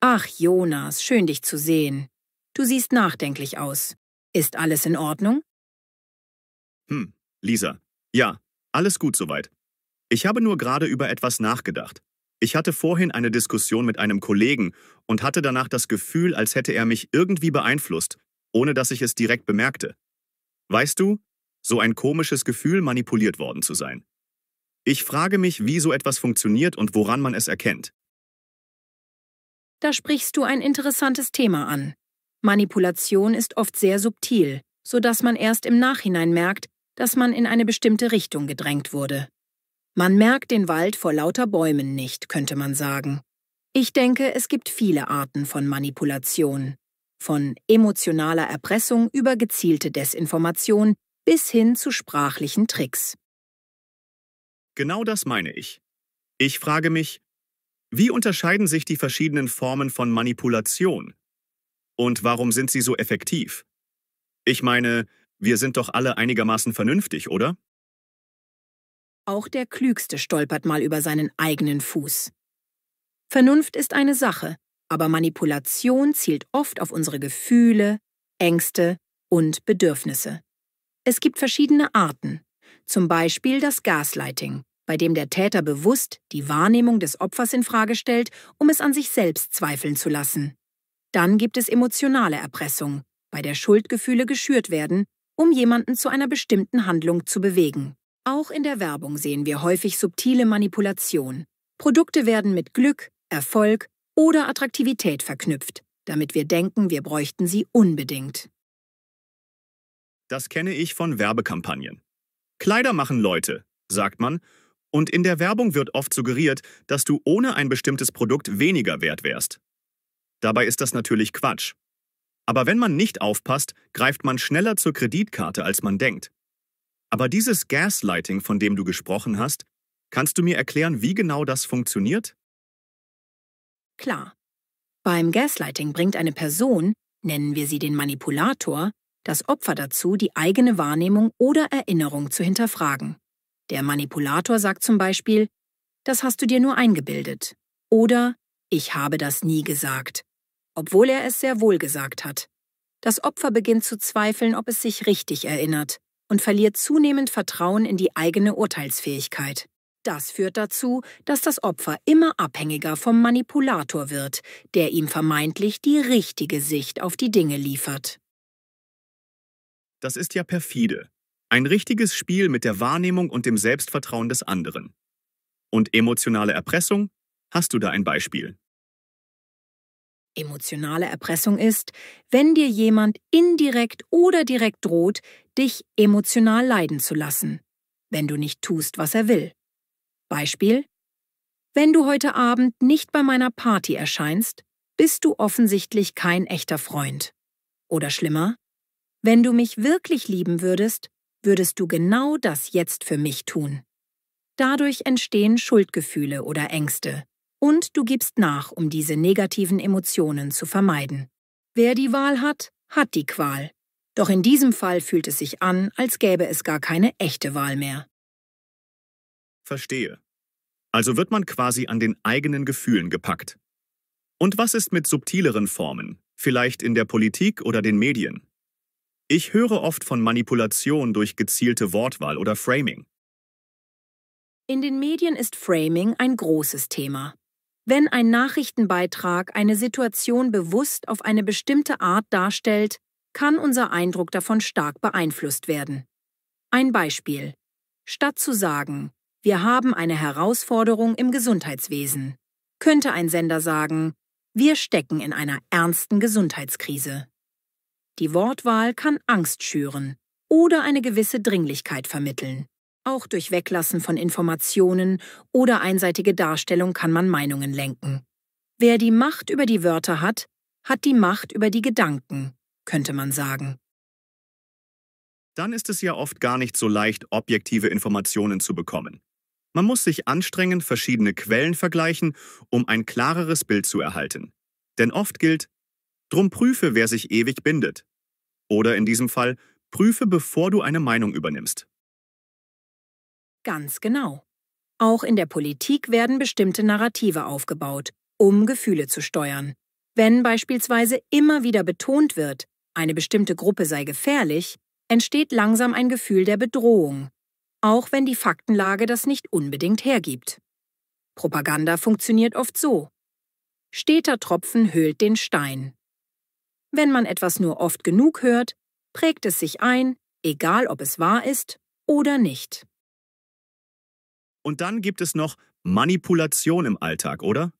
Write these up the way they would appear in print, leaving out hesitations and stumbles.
Ach, Jonas, schön dich zu sehen. Du siehst nachdenklich aus. Ist alles in Ordnung? Lisa. Ja, alles gut soweit. Ich habe nur gerade über etwas nachgedacht. Ich hatte vorhin eine Diskussion mit einem Kollegen und hatte danach das Gefühl, als hätte er mich irgendwie beeinflusst, ohne dass ich es direkt bemerkte. Weißt du, so ein komisches Gefühl, manipuliert worden zu sein. Ich frage mich, wie so etwas funktioniert und woran man es erkennt. Da sprichst du ein interessantes Thema an. Manipulation ist oft sehr subtil, sodass man erst im Nachhinein merkt, dass man in eine bestimmte Richtung gedrängt wurde. Man merkt den Wald vor lauter Bäumen nicht, könnte man sagen. Ich denke, es gibt viele Arten von Manipulation. Von emotionaler Erpressung über gezielte Desinformation bis hin zu sprachlichen Tricks. Genau das meine ich. Ich frage mich, wie unterscheiden sich die verschiedenen Formen von Manipulation? Und warum sind sie so effektiv? Ich meine, wir sind doch alle einigermaßen vernünftig, oder? Auch der Klügste stolpert mal über seinen eigenen Fuß. Vernunft ist eine Sache, aber Manipulation zielt oft auf unsere Gefühle, Ängste und Bedürfnisse. Es gibt verschiedene Arten, zum Beispiel das Gaslighting, bei dem der Täter bewusst die Wahrnehmung des Opfers in Frage stellt, um es an sich selbst zweifeln zu lassen. Dann gibt es emotionale Erpressung, bei der Schuldgefühle geschürt werden, um jemanden zu einer bestimmten Handlung zu bewegen. Auch in der Werbung sehen wir häufig subtile Manipulation. Produkte werden mit Glück, Erfolg oder Attraktivität verknüpft, damit wir denken, wir bräuchten sie unbedingt. Das kenne ich von Werbekampagnen. Kleider machen Leute, sagt man, und in der Werbung wird oft suggeriert, dass du ohne ein bestimmtes Produkt weniger wert wärst. Dabei ist das natürlich Quatsch. Aber wenn man nicht aufpasst, greift man schneller zur Kreditkarte, als man denkt. Aber dieses Gaslighting, von dem du gesprochen hast, kannst du mir erklären, wie genau das funktioniert? Klar. Beim Gaslighting bringt eine Person, nennen wir sie den Manipulator, das Opfer dazu, die eigene Wahrnehmung oder Erinnerung zu hinterfragen. Der Manipulator sagt zum Beispiel, das hast du dir nur eingebildet. Oder, ich habe das nie gesagt. Obwohl er es sehr wohl gesagt hat. Das Opfer beginnt zu zweifeln, ob es sich richtig erinnert und verliert zunehmend Vertrauen in die eigene Urteilsfähigkeit. Das führt dazu, dass das Opfer immer abhängiger vom Manipulator wird, der ihm vermeintlich die richtige Sicht auf die Dinge liefert. Das ist ja perfide. Ein richtiges Spiel mit der Wahrnehmung und dem Selbstvertrauen des anderen. Und emotionale Erpressung? Hast du da ein Beispiel? Emotionale Erpressung ist, wenn dir jemand indirekt oder direkt droht, dich emotional leiden zu lassen, wenn du nicht tust, was er will. Beispiel: Wenn du heute Abend nicht bei meiner Party erscheinst, bist du offensichtlich kein echter Freund. Oder schlimmer: Wenn du mich wirklich lieben würdest, würdest du genau das jetzt für mich tun. Dadurch entstehen Schuldgefühle oder Ängste. Und du gibst nach, um diese negativen Emotionen zu vermeiden. Wer die Wahl hat, hat die Qual. Doch in diesem Fall fühlt es sich an, als gäbe es gar keine echte Wahl mehr. Verstehe. Also wird man quasi an den eigenen Gefühlen gepackt. Und was ist mit subtileren Formen, vielleicht in der Politik oder den Medien? Ich höre oft von Manipulation durch gezielte Wortwahl oder Framing. In den Medien ist Framing ein großes Thema. Wenn ein Nachrichtenbeitrag eine Situation bewusst auf eine bestimmte Art darstellt, kann unser Eindruck davon stark beeinflusst werden. Ein Beispiel: Statt zu sagen, wir haben eine Herausforderung im Gesundheitswesen, könnte ein Sender sagen, wir stecken in einer ernsten Gesundheitskrise. Die Wortwahl kann Angst schüren oder eine gewisse Dringlichkeit vermitteln. Auch durch Weglassen von Informationen oder einseitige Darstellung kann man Meinungen lenken. Wer die Macht über die Wörter hat, hat die Macht über die Gedanken, könnte man sagen. Dann ist es ja oft gar nicht so leicht, objektive Informationen zu bekommen. Man muss sich anstrengen, verschiedene Quellen vergleichen, um ein klareres Bild zu erhalten. Denn oft gilt, drum prüfe, wer sich ewig bindet. Oder in diesem Fall, prüfe, bevor du eine Meinung übernimmst. Ganz genau. Auch in der Politik werden bestimmte Narrative aufgebaut, um Gefühle zu steuern. Wenn beispielsweise immer wieder betont wird, eine bestimmte Gruppe sei gefährlich, entsteht langsam ein Gefühl der Bedrohung, auch wenn die Faktenlage das nicht unbedingt hergibt. Propaganda funktioniert oft so: Steter Tropfen höhlt den Stein. Wenn man etwas nur oft genug hört, prägt es sich ein, egal ob es wahr ist oder nicht. Und dann gibt es noch Manipulation im Alltag, oder?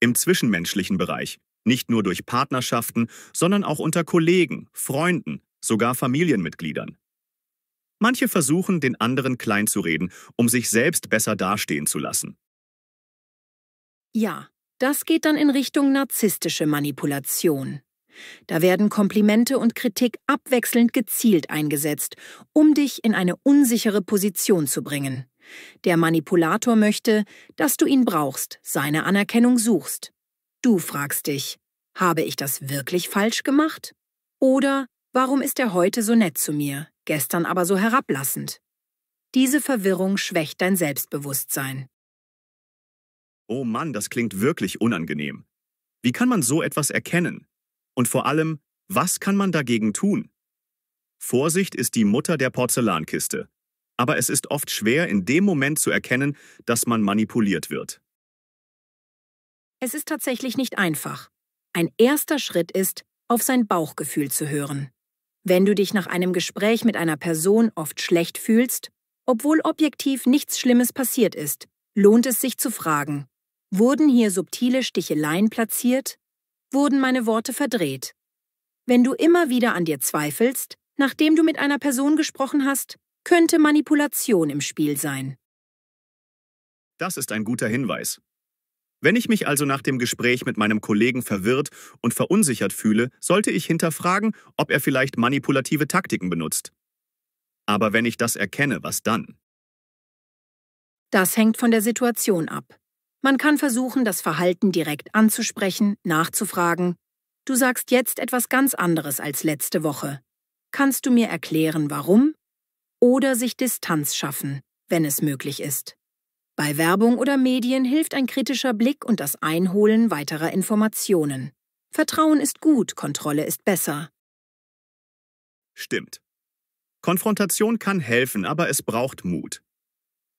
Im zwischenmenschlichen Bereich, nicht nur durch Partnerschaften, sondern auch unter Kollegen, Freunden, sogar Familienmitgliedern. Manche versuchen, den anderen kleinzureden, um sich selbst besser dastehen zu lassen. Ja, das geht dann in Richtung narzisstische Manipulation. Da werden Komplimente und Kritik abwechselnd gezielt eingesetzt, um dich in eine unsichere Position zu bringen. Der Manipulator möchte, dass du ihn brauchst, seine Anerkennung suchst. Du fragst dich: Habe ich das wirklich falsch gemacht? Oder warum ist er heute so nett zu mir, gestern aber so herablassend? Diese Verwirrung schwächt dein Selbstbewusstsein. Oh Mann, das klingt wirklich unangenehm. Wie kann man so etwas erkennen? Und vor allem, was kann man dagegen tun? Vorsicht ist die Mutter der Porzellankiste. Aber es ist oft schwer, in dem Moment zu erkennen, dass man manipuliert wird. Es ist tatsächlich nicht einfach. Ein erster Schritt ist, auf sein Bauchgefühl zu hören. Wenn du dich nach einem Gespräch mit einer Person oft schlecht fühlst, obwohl objektiv nichts Schlimmes passiert ist, lohnt es sich zu fragen: Wurden hier subtile Sticheleien platziert? Wurden meine Worte verdreht? Wenn du immer wieder an dir zweifelst, nachdem du mit einer Person gesprochen hast, könnte Manipulation im Spiel sein. Das ist ein guter Hinweis. Wenn ich mich also nach dem Gespräch mit meinem Kollegen verwirrt und verunsichert fühle, sollte ich hinterfragen, ob er vielleicht manipulative Taktiken benutzt. Aber wenn ich das erkenne, was dann? Das hängt von der Situation ab. Man kann versuchen, das Verhalten direkt anzusprechen, nachzufragen: Du sagst jetzt etwas ganz anderes als letzte Woche. Kannst du mir erklären, warum? Oder sich Distanz schaffen, wenn es möglich ist. Bei Werbung oder Medien hilft ein kritischer Blick und das Einholen weiterer Informationen. Vertrauen ist gut, Kontrolle ist besser. Stimmt. Konfrontation kann helfen, aber es braucht Mut.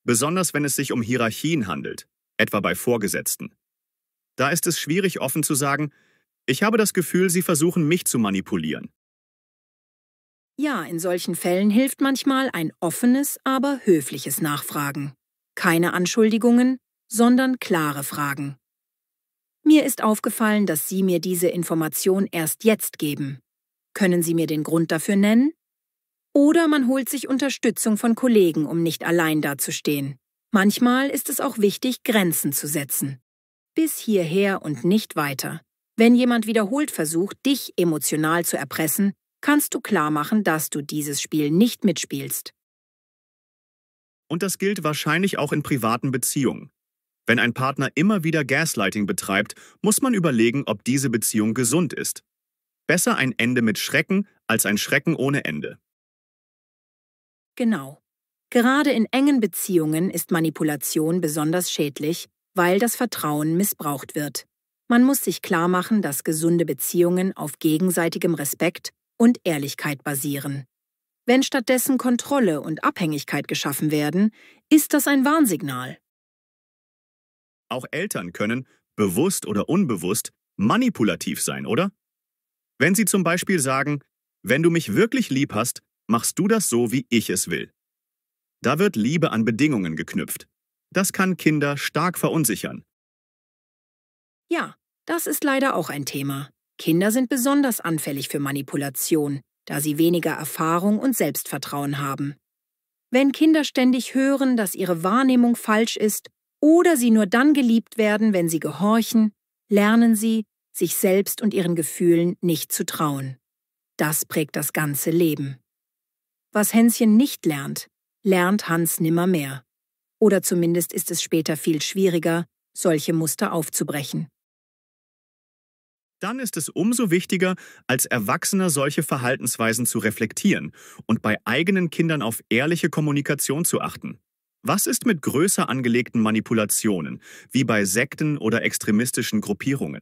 Besonders wenn es sich um Hierarchien handelt, etwa bei Vorgesetzten. Da ist es schwierig, offen zu sagen: Ich habe das Gefühl, Sie versuchen, mich zu manipulieren. Ja, in solchen Fällen hilft manchmal ein offenes, aber höfliches Nachfragen. Keine Anschuldigungen, sondern klare Fragen. Mir ist aufgefallen, dass Sie mir diese Information erst jetzt geben. Können Sie mir den Grund dafür nennen? Oder man holt sich Unterstützung von Kollegen, um nicht allein dazustehen. Manchmal ist es auch wichtig, Grenzen zu setzen. Bis hierher und nicht weiter. Wenn jemand wiederholt versucht, dich emotional zu erpressen, kannst du klarmachen, dass du dieses Spiel nicht mitspielst. Und das gilt wahrscheinlich auch in privaten Beziehungen. Wenn ein Partner immer wieder Gaslighting betreibt, muss man überlegen, ob diese Beziehung gesund ist. Besser ein Ende mit Schrecken als ein Schrecken ohne Ende. Genau. Gerade in engen Beziehungen ist Manipulation besonders schädlich, weil das Vertrauen missbraucht wird. Man muss sich klarmachen, dass gesunde Beziehungen auf gegenseitigem Respekt und Ehrlichkeit basieren. Wenn stattdessen Kontrolle und Abhängigkeit geschaffen werden, ist das ein Warnsignal. Auch Eltern können, bewusst oder unbewusst, manipulativ sein, oder? Wenn sie zum Beispiel sagen: Wenn du mich wirklich lieb hast, machst du das so, wie ich es will. Da wird Liebe an Bedingungen geknüpft. Das kann Kinder stark verunsichern. Ja, das ist leider auch ein Thema. Kinder sind besonders anfällig für Manipulation, da sie weniger Erfahrung und Selbstvertrauen haben. Wenn Kinder ständig hören, dass ihre Wahrnehmung falsch ist oder sie nur dann geliebt werden, wenn sie gehorchen, lernen sie, sich selbst und ihren Gefühlen nicht zu trauen. Das prägt das ganze Leben. Was Hänschen nicht lernt, lernt Hans nimmermehr. Oder zumindest ist es später viel schwieriger, solche Muster aufzubrechen. Dann ist es umso wichtiger, als Erwachsener solche Verhaltensweisen zu reflektieren und bei eigenen Kindern auf ehrliche Kommunikation zu achten. Was ist mit größer angelegten Manipulationen, wie bei Sekten oder extremistischen Gruppierungen?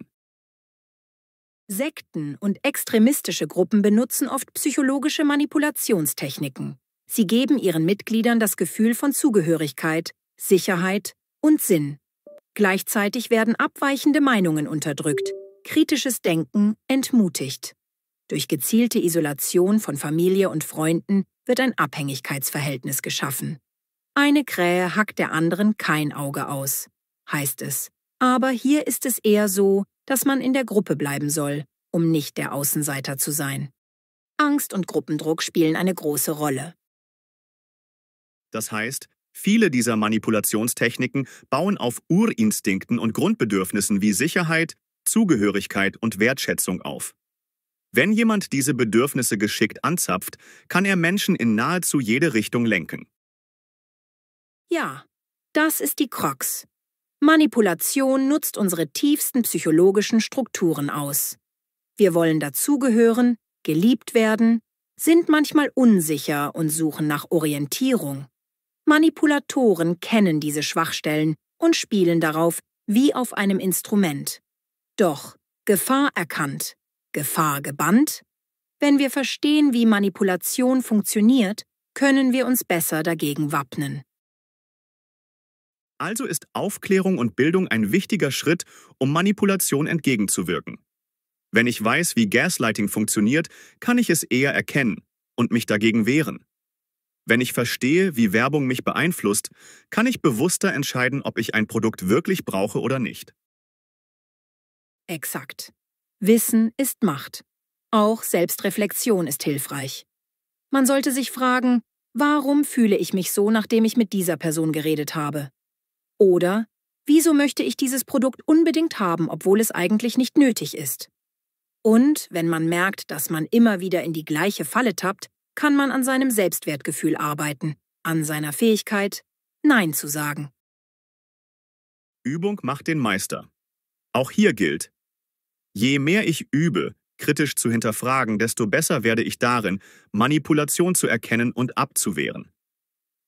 Sekten und extremistische Gruppen benutzen oft psychologische Manipulationstechniken. Sie geben ihren Mitgliedern das Gefühl von Zugehörigkeit, Sicherheit und Sinn. Gleichzeitig werden abweichende Meinungen unterdrückt, kritisches Denken entmutigt. Durch gezielte Isolation von Familie und Freunden wird ein Abhängigkeitsverhältnis geschaffen. Eine Krähe hackt der anderen kein Auge aus, heißt es. Aber hier ist es eher so, dass man in der Gruppe bleiben soll, um nicht der Außenseiter zu sein. Angst und Gruppendruck spielen eine große Rolle. Das heißt, viele dieser Manipulationstechniken bauen auf Urinstinkten und Grundbedürfnissen wie Sicherheit, Zugehörigkeit und Wertschätzung auf. Wenn jemand diese Bedürfnisse geschickt anzapft, kann er Menschen in nahezu jede Richtung lenken. Ja, das ist die Krux. Manipulation nutzt unsere tiefsten psychologischen Strukturen aus. Wir wollen dazugehören, geliebt werden, sind manchmal unsicher und suchen nach Orientierung. Manipulatoren kennen diese Schwachstellen und spielen darauf wie auf einem Instrument. Doch Gefahr erkannt, Gefahr gebannt? Wenn wir verstehen, wie Manipulation funktioniert, können wir uns besser dagegen wappnen. Also ist Aufklärung und Bildung ein wichtiger Schritt, um Manipulation entgegenzuwirken. Wenn ich weiß, wie Gaslighting funktioniert, kann ich es eher erkennen und mich dagegen wehren. Wenn ich verstehe, wie Werbung mich beeinflusst, kann ich bewusster entscheiden, ob ich ein Produkt wirklich brauche oder nicht. Exakt. Wissen ist Macht. Auch Selbstreflexion ist hilfreich. Man sollte sich fragen, warum fühle ich mich so, nachdem ich mit dieser Person geredet habe? Oder, wieso möchte ich dieses Produkt unbedingt haben, obwohl es eigentlich nicht nötig ist? Und wenn man merkt, dass man immer wieder in die gleiche Falle tappt, kann man an seinem Selbstwertgefühl arbeiten, an seiner Fähigkeit, Nein zu sagen. Übung macht den Meister. Auch hier gilt: Je mehr ich übe, kritisch zu hinterfragen, desto besser werde ich darin, Manipulation zu erkennen und abzuwehren.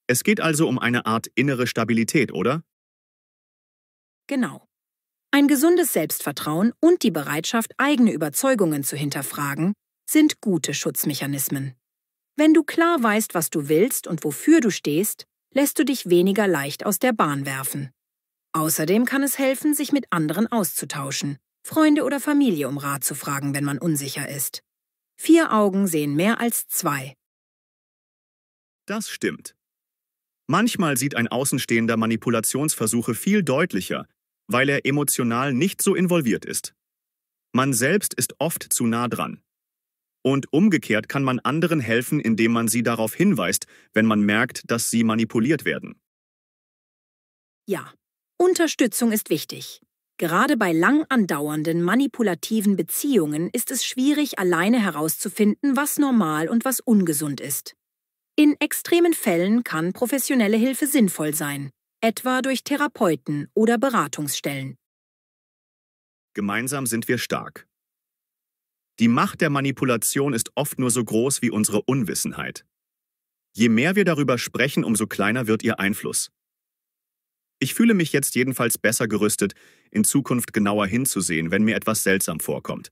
Es geht also um eine Art innere Stabilität, oder? Genau. Ein gesundes Selbstvertrauen und die Bereitschaft, eigene Überzeugungen zu hinterfragen, sind gute Schutzmechanismen. Wenn du klar weißt, was du willst und wofür du stehst, lässt du dich weniger leicht aus der Bahn werfen. Außerdem kann es helfen, sich mit anderen auszutauschen, Freunde oder Familie um Rat zu fragen, wenn man unsicher ist. 4 Augen sehen mehr als 2. Das stimmt. Manchmal sieht ein Außenstehender Manipulationsversuche viel deutlicher, weil er emotional nicht so involviert ist. Man selbst ist oft zu nah dran. Und umgekehrt kann man anderen helfen, indem man sie darauf hinweist, wenn man merkt, dass sie manipuliert werden. Ja, Unterstützung ist wichtig. Gerade bei lang andauernden manipulativen Beziehungen ist es schwierig, alleine herauszufinden, was normal und was ungesund ist. In extremen Fällen kann professionelle Hilfe sinnvoll sein, etwa durch Therapeuten oder Beratungsstellen. Gemeinsam sind wir stark. Die Macht der Manipulation ist oft nur so groß wie unsere Unwissenheit. Je mehr wir darüber sprechen, umso kleiner wird ihr Einfluss. Ich fühle mich jetzt jedenfalls besser gerüstet, in Zukunft genauer hinzusehen, wenn mir etwas seltsam vorkommt.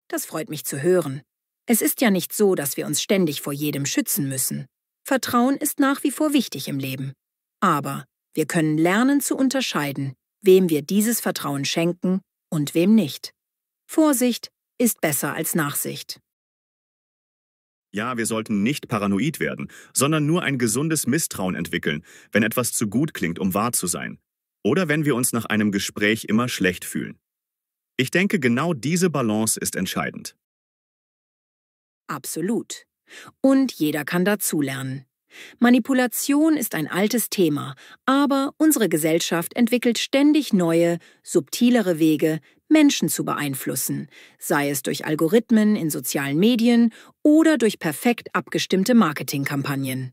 Das freut mich zu hören. Es ist ja nicht so, dass wir uns ständig vor jedem schützen müssen. Vertrauen ist nach wie vor wichtig im Leben. Aber wir können lernen zu unterscheiden, wem wir dieses Vertrauen schenken und wem nicht. Vorsicht ist besser als Nachsicht. Ja, wir sollten nicht paranoid werden, sondern nur ein gesundes Misstrauen entwickeln, wenn etwas zu gut klingt, um wahr zu sein. Oder wenn wir uns nach einem Gespräch immer schlecht fühlen. Ich denke, genau diese Balance ist entscheidend. Absolut. Und jeder kann dazulernen. Manipulation ist ein altes Thema, aber unsere Gesellschaft entwickelt ständig neue, subtilere Wege, Menschen zu beeinflussen, sei es durch Algorithmen in sozialen Medien oder durch perfekt abgestimmte Marketingkampagnen.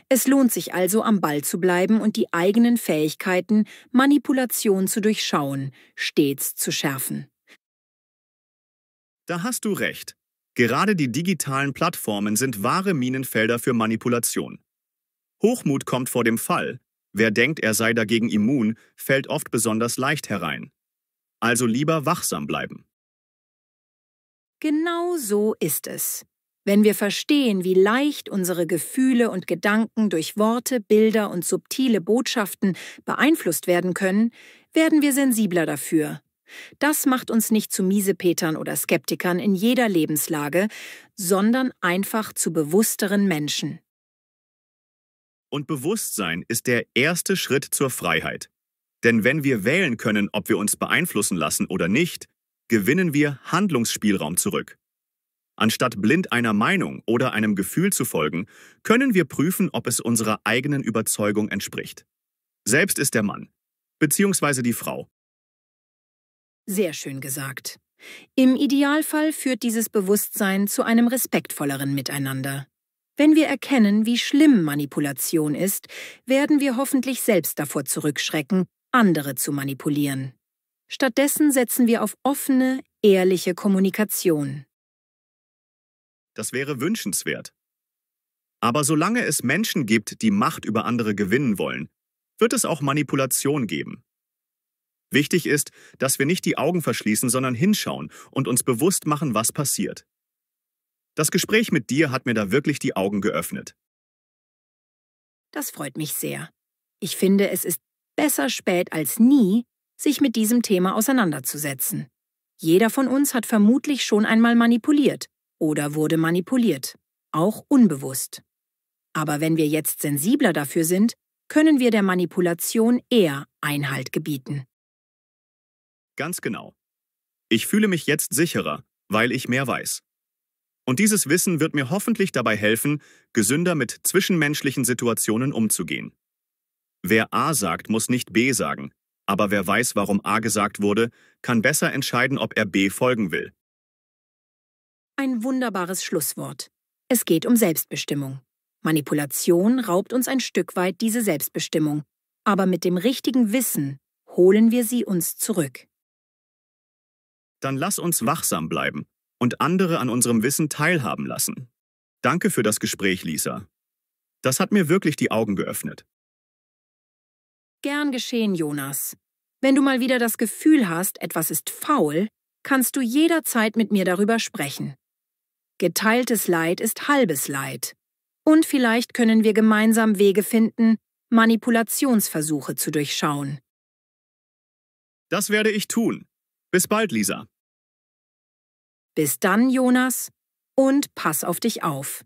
Es lohnt sich also, am Ball zu bleiben und die eigenen Fähigkeiten, Manipulation zu durchschauen, stets zu schärfen. Da hast du recht. Gerade die digitalen Plattformen sind wahre Minenfelder für Manipulation. Hochmut kommt vor dem Fall. Wer denkt, er sei dagegen immun, fällt oft besonders leicht herein. Also lieber wachsam bleiben. Genau so ist es. Wenn wir verstehen, wie leicht unsere Gefühle und Gedanken durch Worte, Bilder und subtile Botschaften beeinflusst werden können, werden wir sensibler dafür. Das macht uns nicht zu Miesepetern oder Skeptikern in jeder Lebenslage, sondern einfach zu bewussteren Menschen. Und Bewusstsein ist der erste Schritt zur Freiheit. Denn wenn wir wählen können, ob wir uns beeinflussen lassen oder nicht, gewinnen wir Handlungsspielraum zurück. Anstatt blind einer Meinung oder einem Gefühl zu folgen, können wir prüfen, ob es unserer eigenen Überzeugung entspricht. Selbst ist der Mann, beziehungsweise die Frau. Sehr schön gesagt. Im Idealfall führt dieses Bewusstsein zu einem respektvolleren Miteinander. Wenn wir erkennen, wie schlimm Manipulation ist, werden wir hoffentlich selbst davor zurückschrecken, andere zu manipulieren. Stattdessen setzen wir auf offene, ehrliche Kommunikation. Das wäre wünschenswert. Aber solange es Menschen gibt, die Macht über andere gewinnen wollen, wird es auch Manipulation geben. Wichtig ist, dass wir nicht die Augen verschließen, sondern hinschauen und uns bewusst machen, was passiert. Das Gespräch mit dir hat mir da wirklich die Augen geöffnet. Das freut mich sehr. Ich finde, es ist besser spät als nie, sich mit diesem Thema auseinanderzusetzen. Jeder von uns hat vermutlich schon einmal manipuliert oder wurde manipuliert, auch unbewusst. Aber wenn wir jetzt sensibler dafür sind, können wir der Manipulation eher Einhalt gebieten. Ganz genau. Ich fühle mich jetzt sicherer, weil ich mehr weiß. Und dieses Wissen wird mir hoffentlich dabei helfen, gesünder mit zwischenmenschlichen Situationen umzugehen. Wer A sagt, muss nicht B sagen, aber wer weiß, warum A gesagt wurde, kann besser entscheiden, ob er B folgen will. Ein wunderbares Schlusswort. Es geht um Selbstbestimmung. Manipulation raubt uns ein Stück weit diese Selbstbestimmung, aber mit dem richtigen Wissen holen wir sie uns zurück. Dann lass uns wachsam bleiben und andere an unserem Wissen teilhaben lassen. Danke für das Gespräch, Lisa. Das hat mir wirklich die Augen geöffnet. Gern geschehen, Jonas. Wenn du mal wieder das Gefühl hast, etwas ist faul, kannst du jederzeit mit mir darüber sprechen. Geteiltes Leid ist halbes Leid. Und vielleicht können wir gemeinsam Wege finden, Manipulationsversuche zu durchschauen. Das werde ich tun. Bis bald, Lisa. Bis dann, Jonas, und pass auf dich auf.